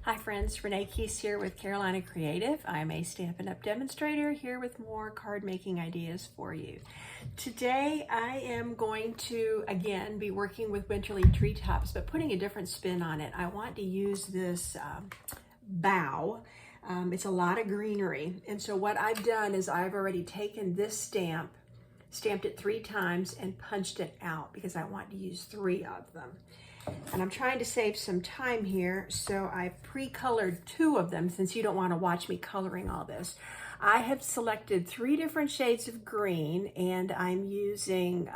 Hi friends, Renee Keese here with Carolina Creative. I'm a Stampin' Up! Demonstrator here with more card making ideas for you. Today I am going to again be working with winterly treetops, but putting a different spin on it. I want to use this bow. It's a lot of greenery, and so what I've done is I've already taken this stamped it 3 times and punched it out because I want to use 3 of them. And I'm trying to save some time here, so I've pre-colored 2 of them since you don't want to watch me coloring all this. I have selected 3 different shades of green, and I'm using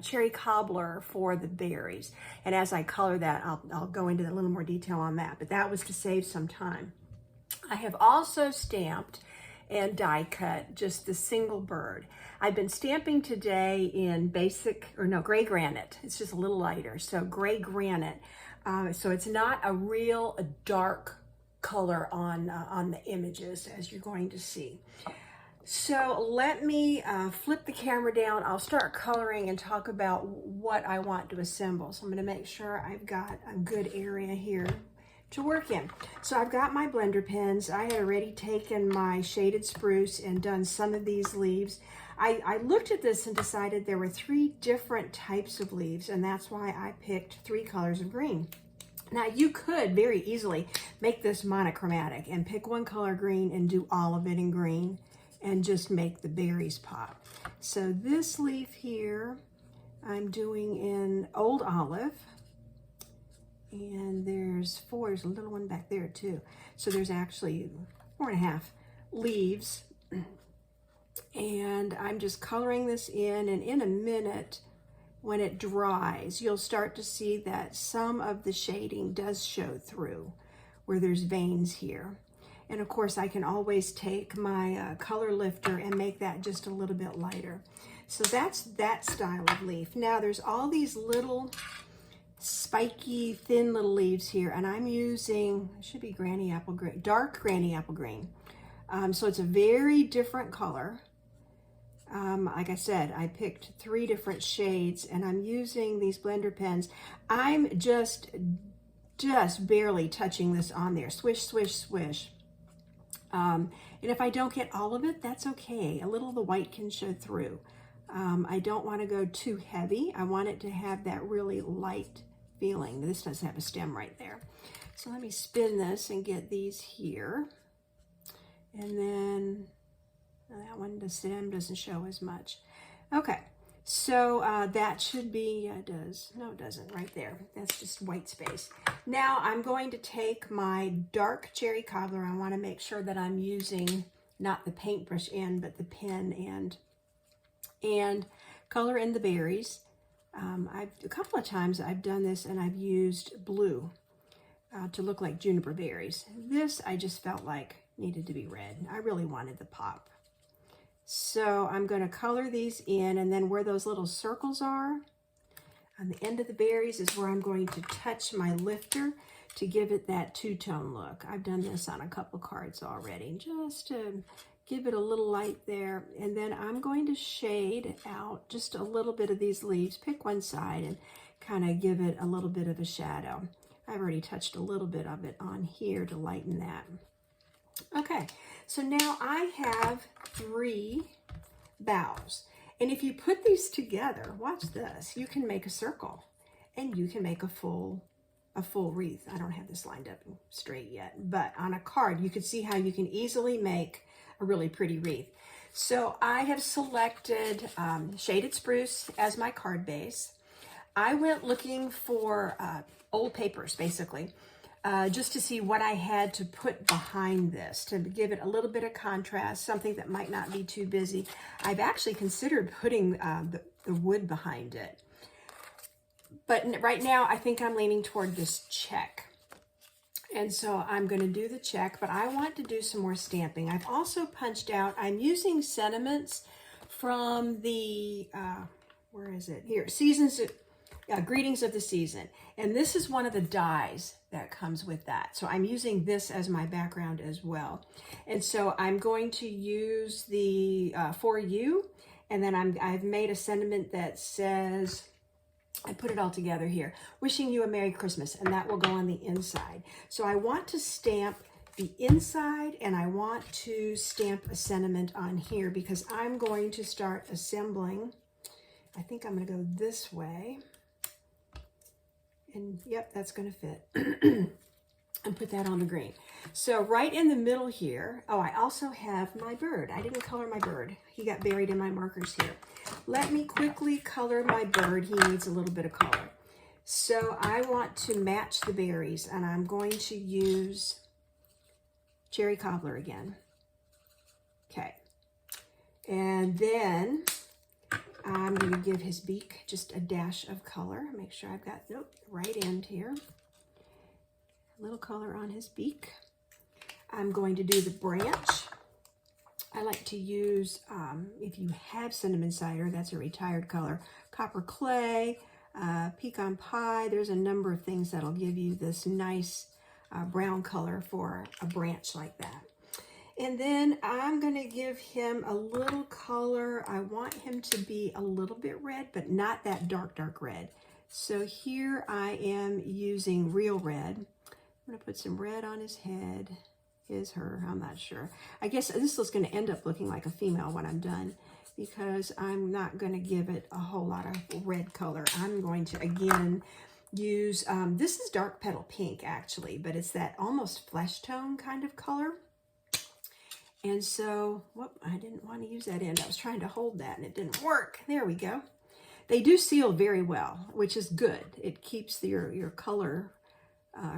cherry cobbler for the berries. And as I color that, I'll go into a little more detail on that, but that was to save some time. I have also stamped and die cut just the single bird. I've been stamping today in gray granite. It's just a little lighter, so gray granite. So it's not a real dark color on the images, as you're going to see. So let me flip the camera down. I'll start coloring and talk about what I want to assemble. So I'm gonna make sure I've got a good area here to work in. So I've got my blender pens. I had already taken my shaded spruce and done some of these leaves. I looked at this and decided there were 3 different types of leaves, and that's why I picked 3 colors of green. Now you could very easily make this monochromatic and pick 1 color green and do all of it in green and just make the berries pop. So this leaf here I'm doing in Old Olive. And there's a little one back there too. So there's actually 4.5 leaves. And I'm just coloring this in, and in a minute, when it dries, you'll start to see that some of the shading does show through where there's veins here. And of course, I can always take my color lifter and make that just a little bit lighter. So that's that style of leaf. Now there's all these little spiky, thin little leaves here, and I'm using, it should be granny apple green, dark granny apple green. So it's a very different color. Like I said, I picked 3 different shades, and I'm using these blender pens. I'm just barely touching this on there. Swish, swish, swish. And if I don't get all of it, that's okay. A little of the white can show through. I don't want to go too heavy. I want it to have that really light feeling. This does have a stem right there. So let me spin this and get these here. And then that one, the stem doesn't show as much. Okay, so that should be, it does. No, it doesn't, right there. That's just white space. Now I'm going to take my dark cherry cobbler. I want to make sure that I'm using not the paintbrush end, but the pen end, and color in the berries. A couple of times I've done this and I've used blue to look like juniper berries. This I just felt like needed to be red. I really wanted the pop. So I'm going to color these in, and then where those little circles are on the end of the berries is where I'm going to touch my lifter to give it that 2-tone look. I've done this on a couple cards already, just to give it a little light there. And then I'm going to shade out just a little bit of these leaves, pick one side and kind of give it a little bit of a shadow. I've already touched a little bit of it on here to lighten that. Okay, so now I have 3 boughs. And if you put these together, watch this, you can make a circle and you can make a full wreath. I don't have this lined up straight yet, but on a card, you can see how you can easily make a really pretty wreath. So I have selected shaded spruce as my card base. I went looking for old papers, basically, just to see what I had to put behind this to give it a little bit of contrast, something that might not be too busy. I've actually considered putting the wood behind it. But right now, I think I'm leaning toward this check. And so I'm going to do the check, but I want to do some more stamping. I've also punched out, I'm using sentiments from the, where is it? Here, Greetings of the Season. And this is one of the dies that comes with that. So I'm using this as my background as well. And so I'm going to use the For You, and then I've made a sentiment that says, I put it all together here. Wishing you a Merry Christmas, and that will go on the inside. So I want to stamp the inside, and I want to stamp a sentiment on here because I'm going to start assembling. I think I'm going to go this way. And yep, that's going to fit. And put that on the green. So right in the middle here, oh, I also have my bird. I didn't color my bird. He got buried in my markers here. Let me quickly color my bird. He needs a little bit of color. So I want to match the berries, and I'm going to use cherry cobbler again. Okay. And then I'm going to give his beak just a dash of color. Make sure I've got, nope, the right end here. A little color on his beak. I'm going to do the branch. I like to use, if you have cinnamon cider, that's a retired color, copper clay, pecan pie. There's a number of things that'll give you this nice brown color for a branch like that. And then I'm going to give him a little color. I want him to be a little bit red, but not that dark, dark red. So here I am using real red. I'm going to put some red on his head. His, her, I'm not sure. I guess this is going to end up looking like a female when I'm done because I'm not going to give it a whole lot of red color. I'm going to, again, use, this is dark petal pink actually, but it's that almost flesh tone kind of color. And so, whoop, I didn't want to use that end. I was trying to hold that and it didn't work. There we go. They do seal very well, which is good. It keeps your color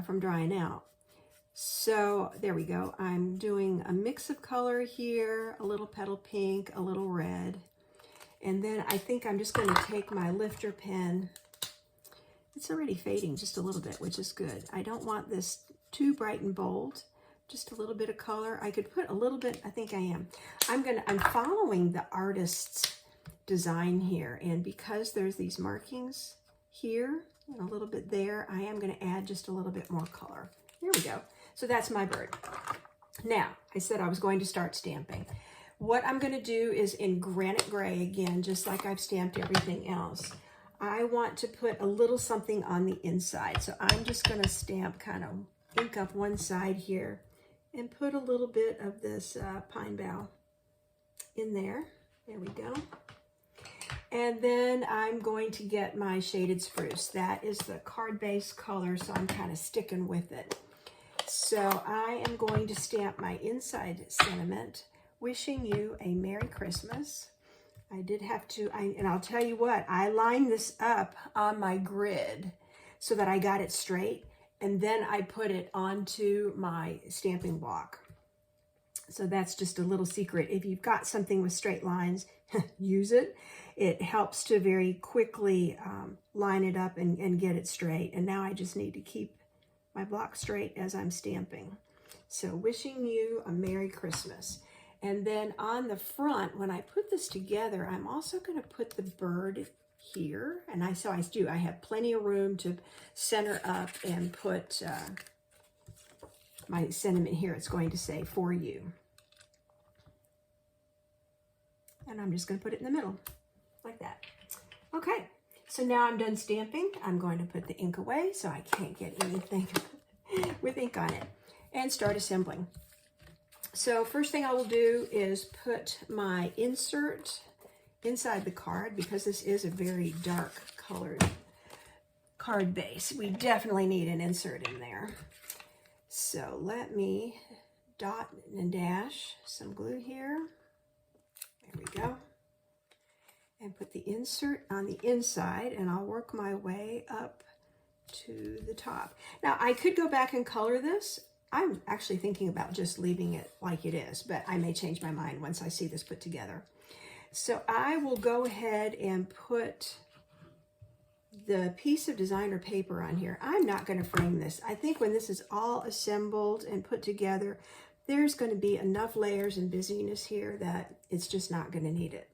from drying out. So there we go. I'm doing a mix of color here, a little petal pink, a little red. And then I think I'm just going to take my lifter pen. It's already fading just a little bit, which is good. I don't want this too bright and bold. Just a little bit of color. I could put a little bit, I think I am. I'm following the artist's design here. And because there's these markings here, and a little bit there, I am going to add just a little bit more color. There we go. So that's my bird. Now, I said I was going to start stamping. What I'm going to do is in granite gray again, just like I've stamped everything else. I want to put a little something on the inside. So I'm just going to stamp, kind of ink up one side here and put a little bit of this pine bough in there. There we go. And then I'm going to get my shaded spruce. That is the card base color, so I'm kind of sticking with it. So I am going to stamp my inside sentiment, wishing you a Merry Christmas. I did have to, and I'll tell you what, I lined this up on my grid so that I got it straight, and then I put it onto my stamping block. So that's just a little secret. If you've got something with straight lines, use it. It helps to very quickly line it up and get it straight. And now I just need to keep my block straight as I'm stamping. So wishing you a Merry Christmas. And then on the front, when I put this together, I'm also going to put the bird here. And I have plenty of room to center up and put my sentiment here. It's going to say, for you. And I'm just going to put it in the middle, like that. Okay, so now I'm done stamping. I'm going to put the ink away so I can't get anything with ink on it, and start assembling. So first thing I will do is put my insert inside the card, because this is a very dark colored card base. We definitely need an insert in there. So let me dot and dash some glue here. There we go. And put the insert on the inside, and I'll work my way up to the top. Now, I could go back and color this. I'm actually thinking about just leaving it like it is, but I may change my mind once I see this put together. So I will go ahead and put the piece of designer paper on here. I'm not going to frame this. I think when this is all assembled and put together, there's going to be enough layers and busyness here that it's just not going to need it.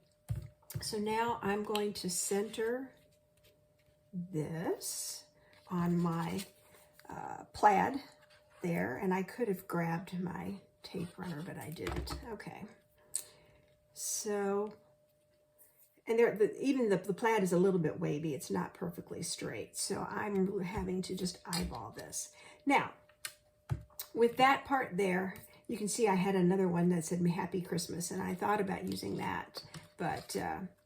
So now I'm going to center this on my plaid there, and I could have grabbed my tape runner, but I didn't. Okay, so and even the plaid is a little bit wavy. It's not perfectly straight. So I'm having to just eyeball this. Now, with that part there, you can see I had another one that said Happy Christmas, and I thought about using that, but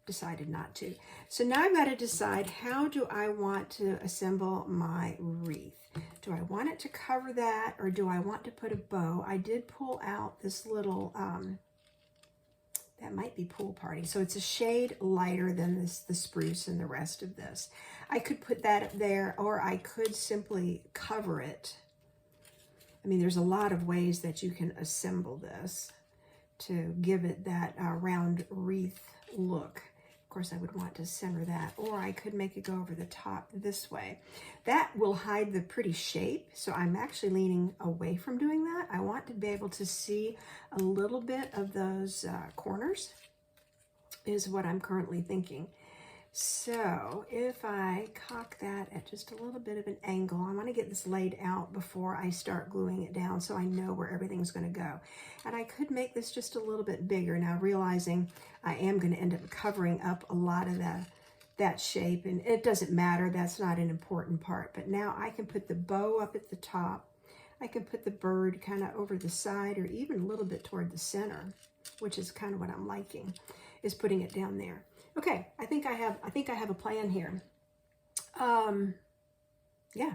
decided not to. So now I've got to decide, how do I want to assemble my wreath? Do I want it to cover that, or do I want to put a bow? I did pull out this little, that might be Pool Party. So it's a shade lighter than the spruce and the rest of this. I could put that up there, or I could simply cover it. I mean, there's a lot of ways that you can assemble this to give it that round wreath look. Of course, I would want to center that, or I could make it go over the top this way. That will hide the pretty shape, so I'm actually leaning away from doing that. I want to be able to see a little bit of those corners, is what I'm currently thinking. So if I cock that at just a little bit of an angle, I want to get this laid out before I start gluing it down so I know where everything's going to go. And I could make this just a little bit bigger, now realizing I am going to end up covering up a lot of that shape, and it doesn't matter, that's not an important part. But now I can put the bow up at the top, I can put the bird kind of over the side, or even a little bit toward the center, which is kind of what I'm liking, is putting it down there. Okay, I think I have a plan here. Yeah,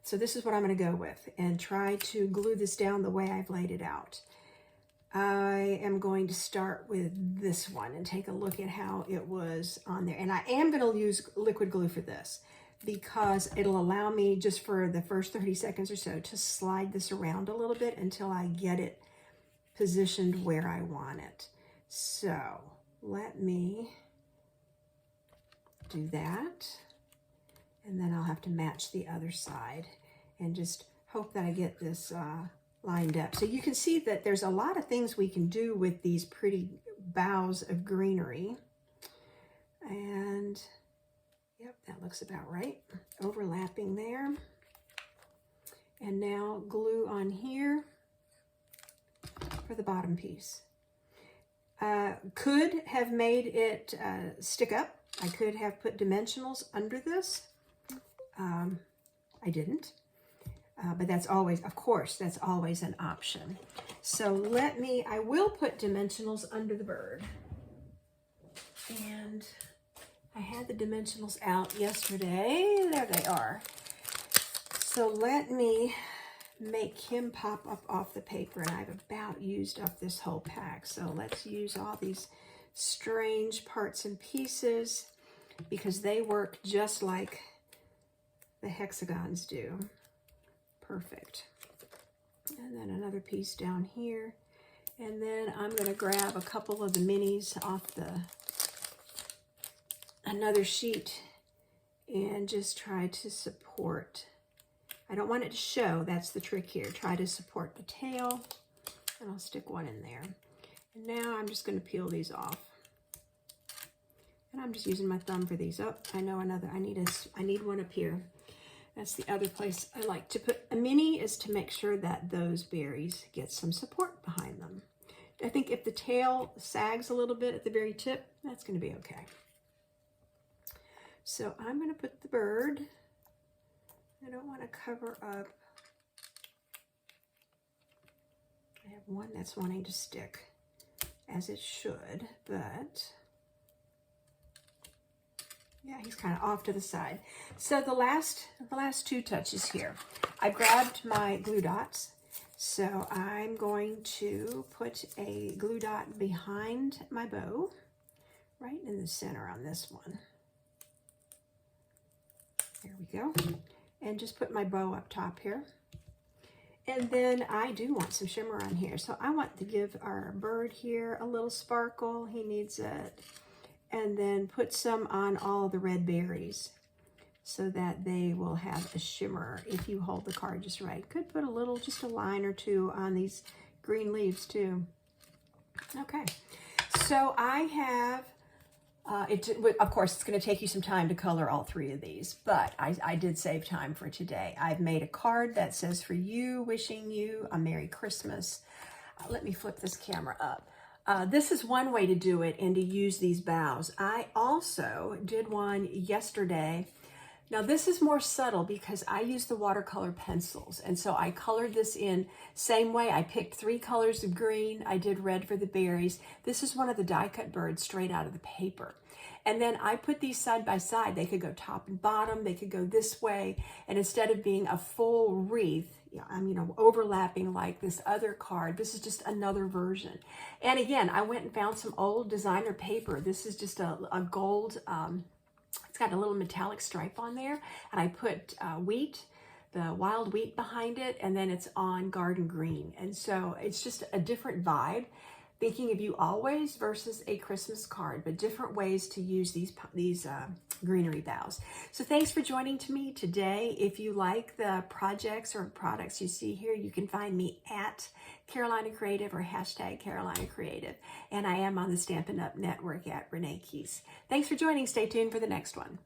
so this is what I'm going to go with and try to glue this down the way I've laid it out. I am going to start with this one and take a look at how it was on there. And I am going to use liquid glue for this, because it'll allow me, just for the first 30 seconds or so, to slide this around a little bit until I get it positioned where I want it. So let me do that, and then I'll have to match the other side and just hope that I get this lined up. So you can see that there's a lot of things we can do with these pretty boughs of greenery. And yep, that looks about right. Overlapping there. And now glue on here for the bottom piece. Could have made it stick up. I could have put dimensionals under this. I didn't. But that's always, of course, that's always an option. So I will put dimensionals under the bird. And I had the dimensionals out yesterday. There they are. So let me make him pop up off the paper, and I've about used up this whole pack. So let's use all these strange parts and pieces, because they work just like the hexagons do. Perfect. And then another piece down here. And then I'm going to grab a couple of the minis off another sheet and just try to support. I don't want it to show, that's the trick here. Try to support the tail, and I'll stick one in there. And now I'm just going to peel these off. And I'm just using my thumb for these. Oh, I know another, I need one up here. That's the other place I like to put a mini, is to make sure that those berries get some support behind them. I think if the tail sags a little bit at the very tip, that's going to be okay. So I'm going to put the bird. I don't want to cover up. I have one that's wanting to stick, as it should, but yeah, he's kind of off to the side. So the last two touches here, I grabbed my glue dots. So I'm going to put a glue dot behind my bow, right in the center on this one. There we go. And just put my bow up top here. And then I do want some shimmer on here. So I want to give our bird here a little sparkle. He needs it. And then put some on all the red berries so that they will have a shimmer if you hold the card just right. Could put a little, just a line or two on these green leaves too. Okay, so I have, of course, it's going to take you some time to color all three of these, but I did save time for today. I've made a card that says, "For you, wishing you a Merry Christmas." Let me flip this camera up. This is one way to do it and to use these boughs. I also did one yesterday. Now this is more subtle because I use the watercolor pencils, and so I colored this in same way. I picked 3 colors of green. I did red for the berries. This is one of the die cut birds straight out of the paper. And then I put these side by side. They could go top and bottom. They could go this way. And instead of being a full wreath, overlapping like this other card, this is just another version. And again, I went and found some old designer paper. This is just a gold, it's got a little metallic stripe on there. And I put wheat, the wild wheat behind it, and then it's on garden green. And so it's just a different vibe. Thinking of you always versus a Christmas card, but different ways to use these greenery boughs. So thanks for joining me today. If you like the projects or products you see here, you can find me at Carolina Creative or hashtag Carolina Creative. And I am on the Stampin' Up! Network at Renee Keys. Thanks for joining. Stay tuned for the next one.